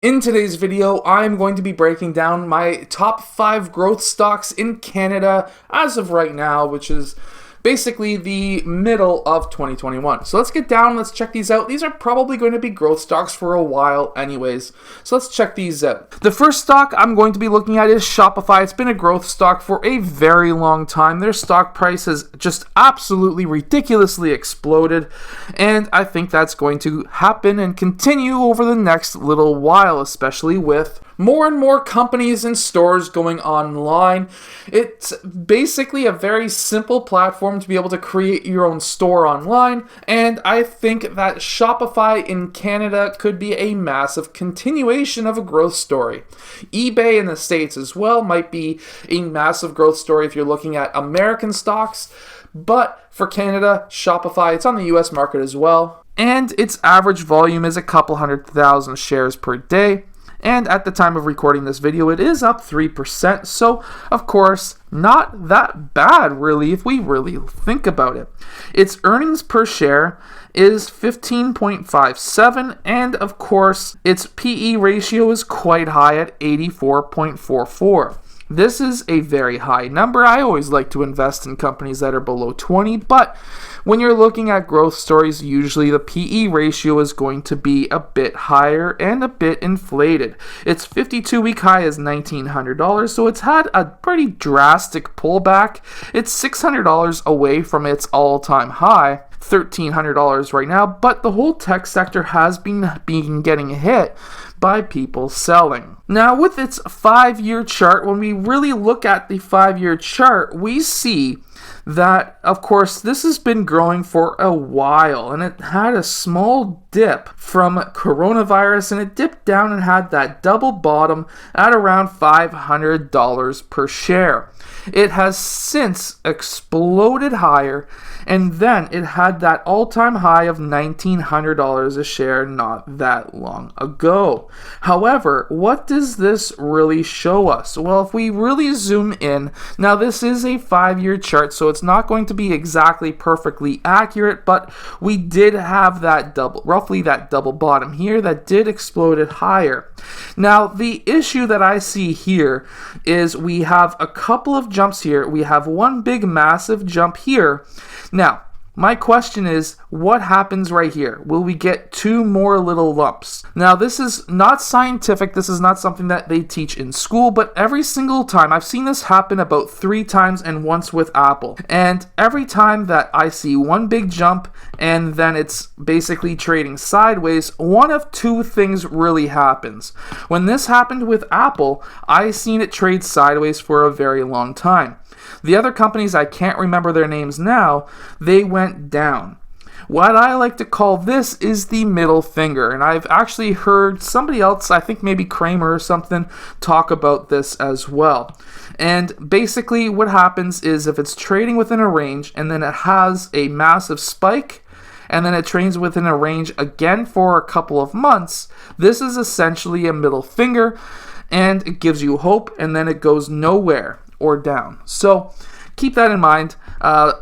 In today's video, I'm going to be breaking down my top 5 growth stocks in Canada as of right now, which is basically the middle of 2021. So let's get down, let's check these out. These are probably going to be growth stocks for a while anyways. So let's check these out. The first stock I'm going to be looking at is Shopify. It's been a growth stock for a very long time. Their stock price has just absolutely ridiculously exploded, and I think that's going to happen and continue over the next little while, especially with more and more companies and stores going online. It's basically a very simple platform to be able to create your own store online, and I think that Shopify in Canada could be a massive continuation of a growth story. eBay in the States as well might be a massive growth story if you're looking at American stocks, but for Canada, Shopify, it's on the US market as well, and its average volume is a couple 100,000 shares per day. And at the time of recording this video, it is up 3%. So, of course, not that bad, really, if we really think about it. Its earnings per share is 15.57, and of course, its PE ratio is quite high at 84.44. This is a very high number. I always like to invest in companies that are below 20, but when you're looking at growth stories, usually the PE ratio is going to be a bit higher and a bit inflated. Its 52-week high is $1,900, so it's had a pretty drastic pullback. It's $600 away from its all-time high, $1,300 right now, but the whole tech sector has been getting hit by people selling. Now, with its 5-year chart, when we really look at the 5-year chart, we see that, of course, this has been growing for a while, and it had a small dip from coronavirus, and it dipped down and had that double bottom at around $500 per share. It has since exploded higher, and then it had that all-time high of $1,900 a share not that long ago. However, what does this really show us? Well, if we really zoom in, now this is a 5-year chart, so it's not going to be exactly perfectly accurate, but we did have that roughly that double bottom here that did explode it higher. Now, the issue that I see here is we have a couple of jumps here. We have one big massive jump here. Now, my question is, what happens right here? Will we get 2 more little lumps? Now, this is not scientific. This is not something that they teach in school, but every single time, I've seen this happen about 3 times and once with Apple. And every time that I see one big jump and then it's basically trading sideways, one of 2 things really happens. When this happened with Apple, I seen it trade sideways for a very long time. The other companies, I can't remember their names now, they went down. What I like to call this is the middle finger, and I've actually heard somebody else, I think maybe Kramer or something, talk about this as well. And basically what happens is if it's trading within a range and then it has a massive spike, and then it trades within a range again for a couple of months, this is essentially a middle finger, and it gives you hope, and then it goes nowhere or down. So keep that in mind. I've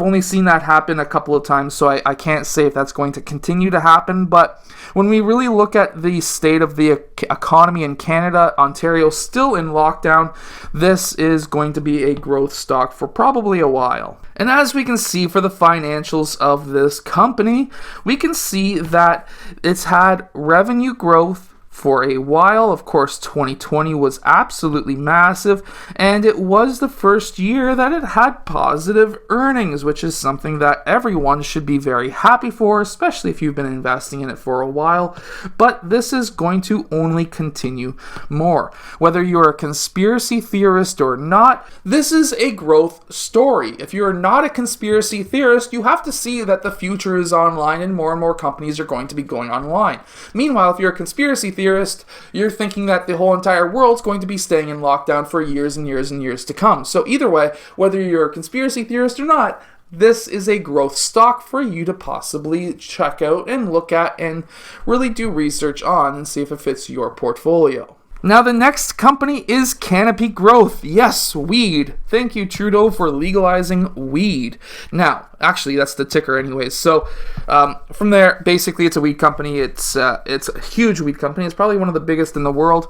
only seen that happen a couple of times, so I can't say if that's going to continue to happen. But when we really look at the state of the economy in Canada, Ontario still in lockdown, this is going to be a growth stock for probably a while. And as we can see for the financials of this company, we can see that it's had revenue growth for a while. Of course, 2020 was absolutely massive, and it was the first year that it had positive earnings, which is something that everyone should be very happy for, especially if you've been investing in it for a while. But this is going to only continue more. Whether you're a conspiracy theorist or not, this is a growth story. If you're not a conspiracy theorist, you have to see that the future is online and more companies are going to be going online. Meanwhile, if you're a conspiracy theorist, you're thinking that the whole entire world's going to be staying in lockdown for years and years and years to come. So either way, whether you're a conspiracy theorist or not, this is a growth stock for you to possibly check out and look at and really do research on and see if it fits your portfolio. Now, the next company is Canopy Growth. Yes, weed. Thank you, Trudeau, for legalizing weed. Now, Actually, that's the ticker anyways. So from there, basically it's a weed company. It's a huge weed company. It's probably one of the biggest in the world.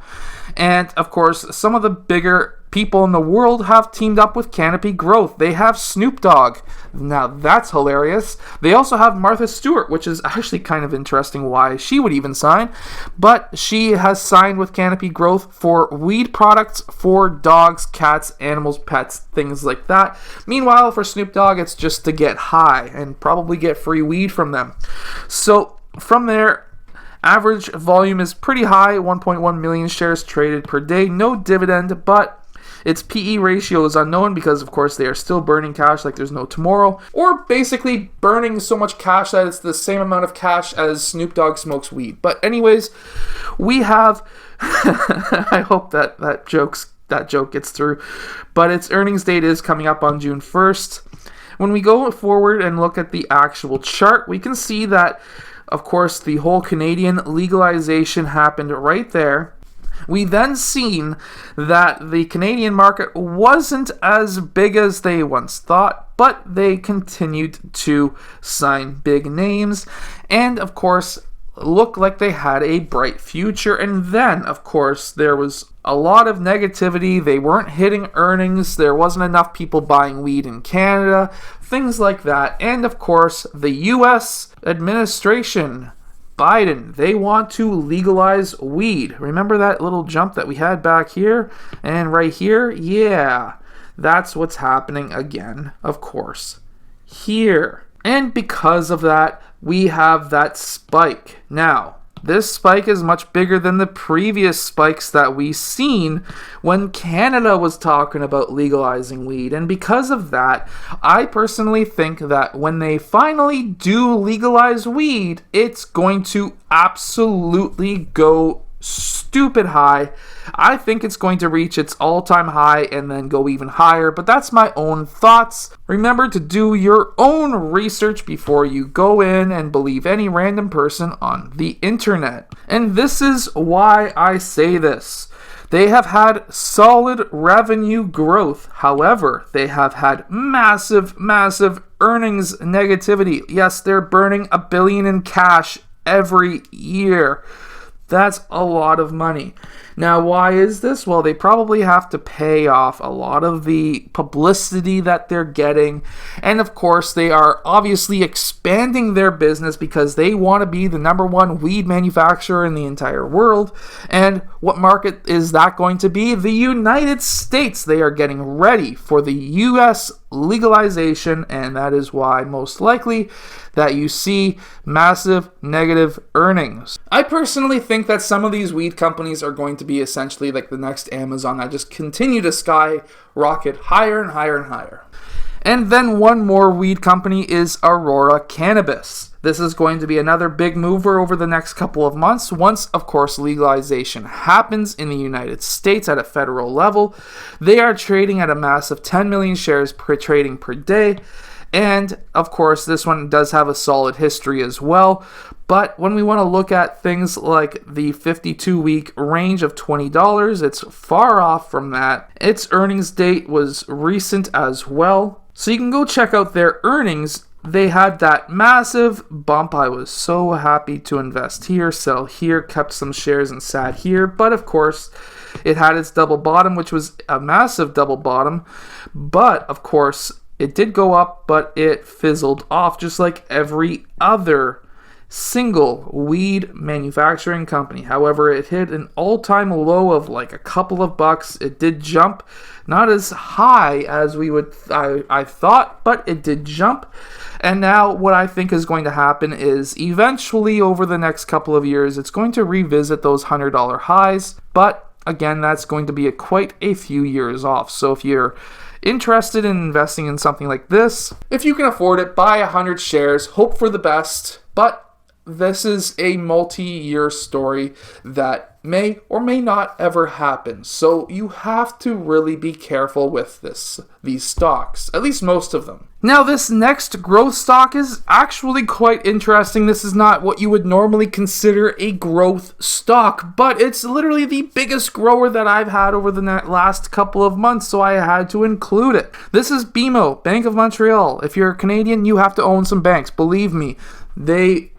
And of course, some of the bigger people in the world have teamed up with Canopy Growth. They have Snoop Dogg. Now that's hilarious. They also have Martha Stewart, which is actually kind of interesting why she would even sign. But she has signed with Canopy Growth for weed products for dogs, cats, animals, pets, things like that. Meanwhile, for Snoop Dogg, it's just to get high and probably get free weed from them. So from there, average volume is pretty high, 1.1 million shares traded per day. No dividend, but its PE ratio is unknown because, of course, they are still burning cash like there's no tomorrow, or basically burning so much cash that it's the same amount of cash as Snoop Dogg smokes weed. But anyways, we have, I hope that joke gets through, but its earnings date is coming up on June 1st. When we go forward and look at the actual chart, we can see that, of course, the whole Canadian legalization happened right there. We then seen that the Canadian market wasn't as big as they once thought, but they continued to sign big names and, of course, look like they had a bright future. And then, of course, there was a lot of negativity. They weren't hitting earnings. There wasn't enough people buying weed in Canada, things like that. And, of course, the U.S. administration, Biden, they want to legalize weed. Remember that little jump that we had back here and right here? Yeah, that's what's happening again, of course, here. And because of that, we have that spike. Now, this spike is much bigger than the previous spikes that we seen when Canada was talking about legalizing weed. And because of that, I personally think that when they finally do legalize weed, it's going to absolutely go stupid high. I think it's going to reach its all-time high and then go even higher, but that's my own thoughts. Remember to do your own research before you go in and believe any random person on the internet. And this is why I say this. They have had solid revenue growth. However, they have had massive earnings negativity. Yes, they're burning $1 billion in cash every year. That's a lot of money. Now, why is this? Well, they probably have to pay off a lot of the publicity that they're getting. And of course, they are obviously expanding their business because they want to be the number one weed manufacturer in the entire world. And what market is that going to be? The United States. They are getting ready for the U.S. legalization, and that is why most likely that you see massive negative earnings. I personally think that some of these weed companies are going to be essentially like the next Amazon that just continue to skyrocket higher and higher and higher. And then one more weed company is Aurora Cannabis. This is going to be another big mover over the next couple of months once, of course, legalization happens in the United States at a federal level. They are trading at a massive 10 million shares per trading per day. And, of course, this one does have a solid history as well. But when we want to look at things like the 52-week range of $20, it's far off from that. Its earnings date was recent as well. So you can go check out their earnings. They had that massive bump. I was so happy to invest here, sell here, kept some shares and sat here. But, of course, it had its double bottom, which was a massive double bottom. But, of course, it did go up, but it fizzled off just like every other single weed manufacturing company. However, it hit an all-time low of like a couple of bucks. It did jump, not as high as I thought, but it did jump. And now what I think is going to happen is eventually over the next couple of years, it's going to revisit those $100 highs. But again, that's going to be quite a few years off. So if you're interested in investing in something like this, if you can afford it, buy 100 shares, hope for the best. But this is a multi-year story that may or may not ever happen. So you have to really be careful with these stocks, at least most of them. Now, this next growth stock is actually quite interesting. This is not what you would normally consider a growth stock, but it's literally the biggest grower that I've had over the last couple of months, so I had to include it. This is BMO, Bank of Montreal. If you're Canadian, you have to own some banks. Believe me, you're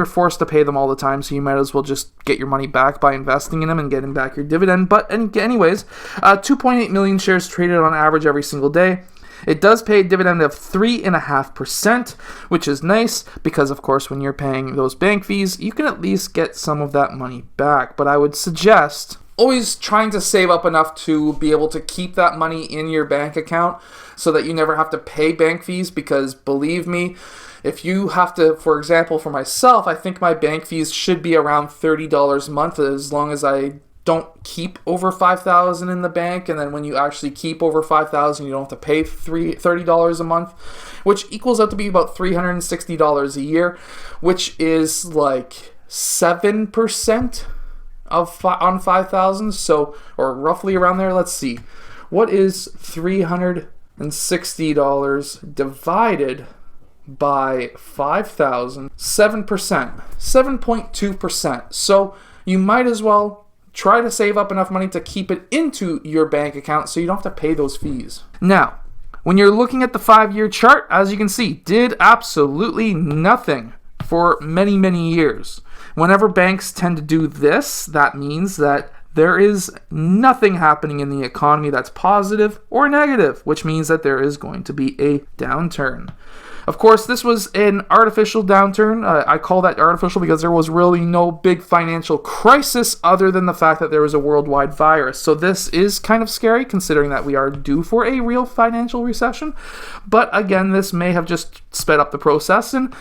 forced to pay them all the time, so you might as well just get your money back by investing in them and getting back your dividend. But anyways, 2.8 million shares traded on average every single day. It does pay a dividend of 3.5%, which is nice because, of course, when you're paying those bank fees, you can at least get some of that money back. But I would suggest always trying to save up enough to be able to keep that money in your bank account so that you never have to pay bank fees, because believe me, if you have to, for example, for myself, I think my bank fees should be around $30 a month as long as I don't keep over $5,000 in the bank. And then when you actually keep over $5,000, you don't have to pay $30 a month, which equals out to be about $360 a year, which is like 7% on 5,000. So, or roughly around there. Let's see. What is $360 divided by 5,000? 7%, 7.2%. So you might as well try to save up enough money to keep it into your bank account so you don't have to pay those fees. Now, when you're looking at the 5-year chart, as you can see, did absolutely nothing for many, many years. Whenever banks tend to do this, that means that there is nothing happening in the economy that's positive or negative, which means that there is going to be a downturn. Of course, this was an artificial downturn. I call that artificial because there was really no big financial crisis other than the fact that there was a worldwide virus. So this is kind of scary considering that we are due for a real financial recession. But again, this may have just sped up the process and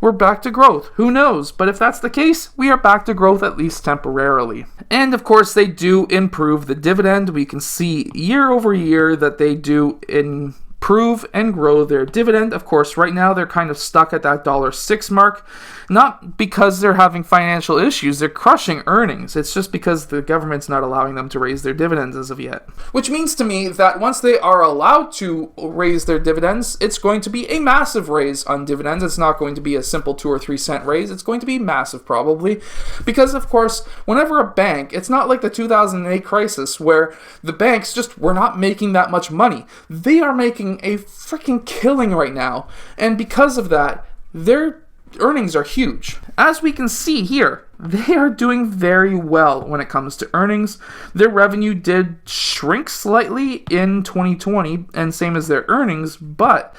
we're back to growth. Who knows? But if that's the case, we are back to growth at least temporarily. And of course, they do improve the dividend. We can see year over year that they do improve and grow their dividend. Of course, right now they're kind of stuck at that $6 mark, not because they're having financial issues, they're crushing earnings. It's just because the government's not allowing them to raise their dividends as of yet. Which means to me that once they are allowed to raise their dividends, it's going to be a massive raise on dividends. It's not going to be a simple 2 or 3 cent raise. It's going to be massive probably, because of course, whenever a bank, it's not like the 2008 crisis where the banks just were not making that much money. They are making a freaking killing right now, and because of that, their earnings are huge. As we can see here, they are doing very well when it comes to earnings. Their revenue did shrink slightly in 2020, and same as their earnings, but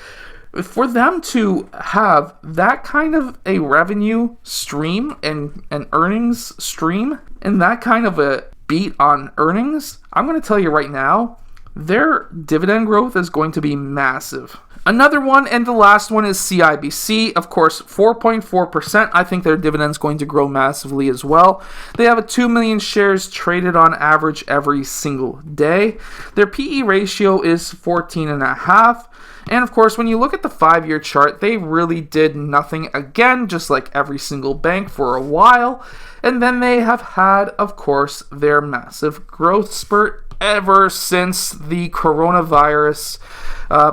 for them to have that kind of a revenue stream and an earnings stream, and that kind of a beat on earnings, I'm going to tell you right now, their dividend growth is going to be massive. Another one, and the last one, is CIBC. Of course, 4.4%. I think their dividend's going to grow massively as well. They have 2 million shares traded on average every single day. Their PE ratio is 14.5. And of course, when you look at the 5-year chart, they really did nothing again, just like every single bank for a while. And then they have had, of course, their massive growth spurt ever since the coronavirus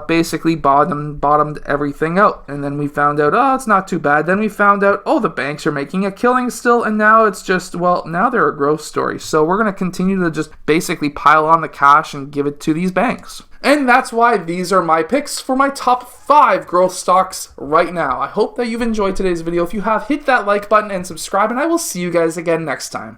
basically bottomed everything out. And then we found out, oh, it's not too bad. Then we found out, oh, the banks are making a killing still. And now it's just, well, now they're a growth story. So we're going to continue to just basically pile on the cash and give it to these banks. And that's why these are my picks for my top 5 growth stocks right now. I hope that you've enjoyed today's video. If you have, hit that like button and subscribe, and I will see you guys again next time.